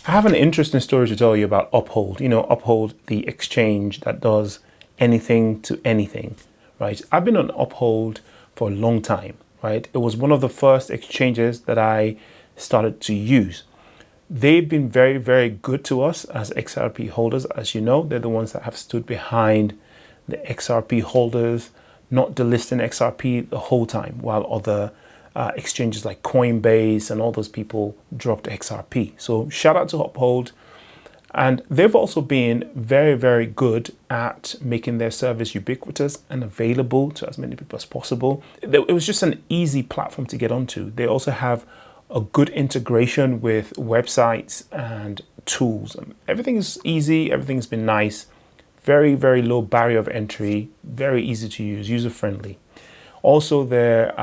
I have an interesting story to tell you about Uphold. You know, Uphold, the exchange that does anything to anything, right? I've been on Uphold for a long time, right? It was one of the first exchanges that I started to use. They've been very, very good to us as XRP holders. As you know, they're the ones that have stood behind the XRP holders, not delisting XRP the whole time, while other exchanges like Coinbase and all those people dropped XRP. So shout out to Uphold. And they've also been very, very good at making their service ubiquitous and available to as many people as possible. It was just an easy platform to get onto. They also have a good integration with websites and tools. Everything is easy. Everything's been nice. Very, very low barrier of entry. Very easy to use, user-friendly. Also, their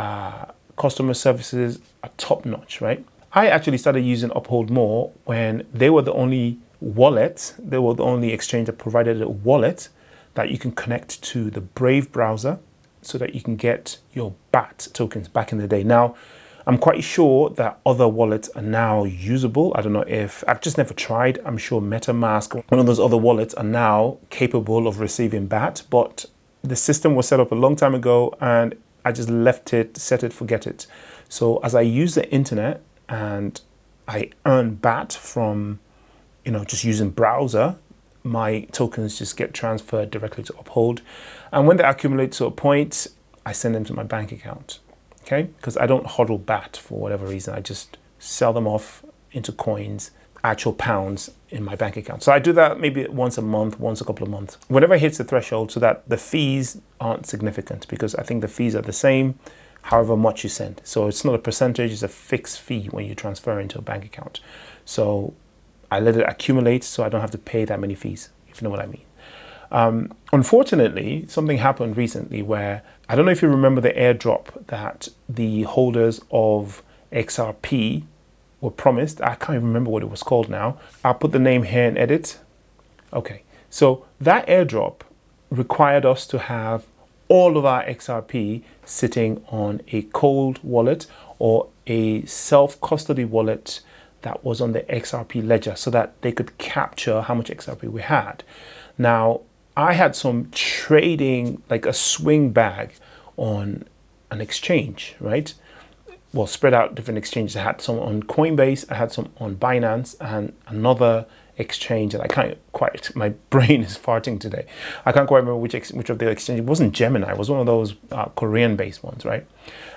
customer services are top-notch, right? I actually started using Uphold more when they were the only wallet. They were the only exchange that provided a wallet that you can connect to the Brave browser so that you can get your BAT tokens back in the day. Now, I'm quite sure that other wallets are now usable. I don't know if, I've just never tried. I'm sure MetaMask, one of those other wallets, are now capable of receiving BAT, but the system was set up a long time ago and I just left it, set it, forget it. So as I use the internet and I earn BAT from, just using browser, my tokens just get transferred directly to Uphold. And when they accumulate to a point, I send them to my bank account. Okay, because I don't hodl BAT for whatever reason. I just sell them off into coins, actual pounds in my bank account. So I do that maybe once a month, once a couple of months, whenever it hits the threshold so that the fees aren't significant, because I think the fees are the same however much you send. So it's not a percentage, it's a fixed fee when you transfer into a bank account. So I let it accumulate so I don't have to pay that many fees, if you know what I mean. Unfortunately, something happened recently where, I don't know if you remember the airdrop that the holders of XRP were promised. I can't even remember what it was called now. I'll put the name here in edit. Okay, so that airdrop required us to have all of our XRP sitting on a cold wallet or a self-custody wallet that was on the XRP ledger so that they could capture how much XRP we had. Now, I had some trading, like a swing bag on an exchange, right? Well, spread out different exchanges. I had some on Coinbase, I had some on Binance, and another exchange that I can't quite, my brain is farting today. I can't quite remember which of the exchanges. It wasn't Gemini, it was one of those Korean-based ones, right?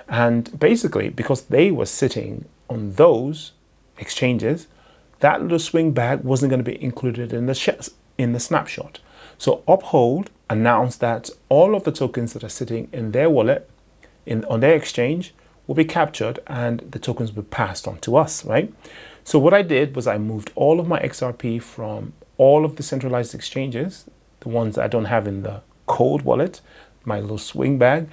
And basically, because they were sitting on those exchanges, that little swing bag wasn't going to be included in the snapshot. So Uphold announced that all of the tokens that are sitting in their wallet, on their exchange, will be captured and the tokens will be passed on to us, right? So what I did was I moved all of my XRP from all of the centralized exchanges, the ones that I don't have in the cold wallet, my little swing bag,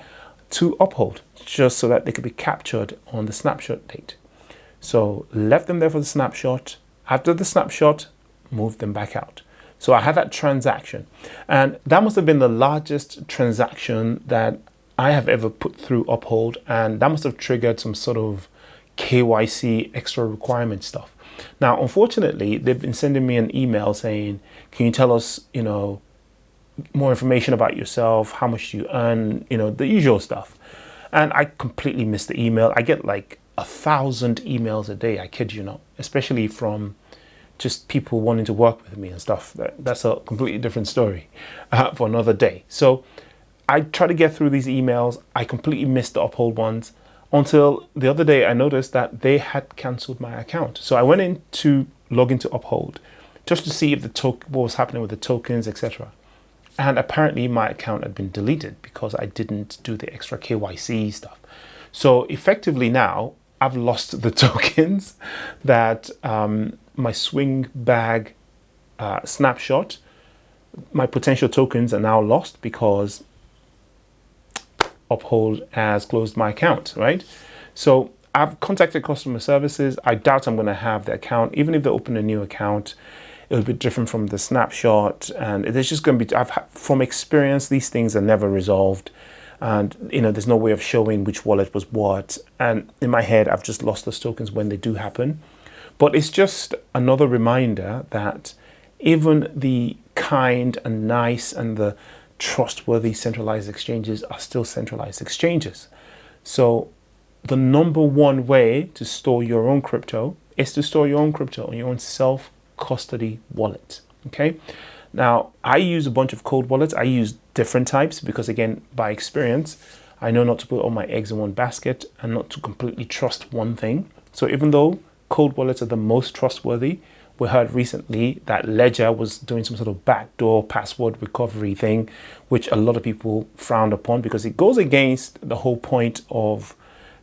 to Uphold, just so that they could be captured on the snapshot date. So left them there for the snapshot. After the snapshot, moved them back out. So I had that transaction, and that must have been the largest transaction that I have ever put through Uphold, and that must have triggered some sort of KYC extra requirement stuff. Now, unfortunately, they've been sending me an email saying, can you tell us, more information about yourself, how much you earn, the usual stuff. And I completely missed the email. I get like 1,000 emails a day, I kid you not, especially from just people wanting to work with me and stuff. That's a completely different story for another day. So I try to get through these emails. I completely missed the Uphold ones until the other day I noticed that they had cancelled my account. So I went in to log into Uphold just to see if what was happening with the tokens, etc. And apparently my account had been deleted because I didn't do the extra KYC stuff. So effectively now I've lost the tokens that my swing bag snapshot, my potential tokens are now lost because Uphold has closed my account, right? So I've contacted customer services. I doubt I'm going to have the account. Even if they open a new account, it'll be different from the snapshot. And there's just going to be, from experience, these things are never resolved. And, there's no way of showing which wallet was what. And in my head, I've just lost those tokens when they do happen. But it's just another reminder that even the kind and nice and the trustworthy centralized exchanges are still centralized exchanges. So the number one way to store your own crypto is to store your own crypto on your own self-custody wallet. Okay. Now, I use a bunch of cold wallets. I use different types because, again, by experience, I know not to put all my eggs in one basket and not to completely trust one thing. So even though cold wallets are the most trustworthy, we heard recently that Ledger was doing some sort of backdoor password recovery thing, which a lot of people frowned upon because it goes against the whole point of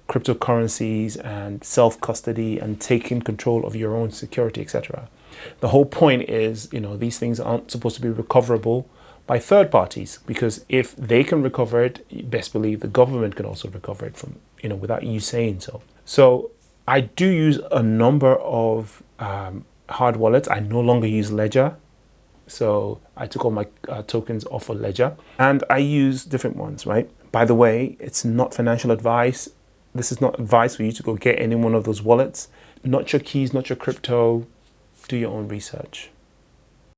cryptocurrencies and self-custody and taking control of your own security, etc. The whole point is, these things aren't supposed to be recoverable by third parties, because if they can recover it, you best believe the government can also recover it from, without you saying so. So I do use a number of hard wallets. I no longer use Ledger. So I took all my tokens off of Ledger and I use different ones, right? By the way, it's not financial advice. This is not advice for you to go get any one of those wallets. Not your keys, not your crypto. Do your own research.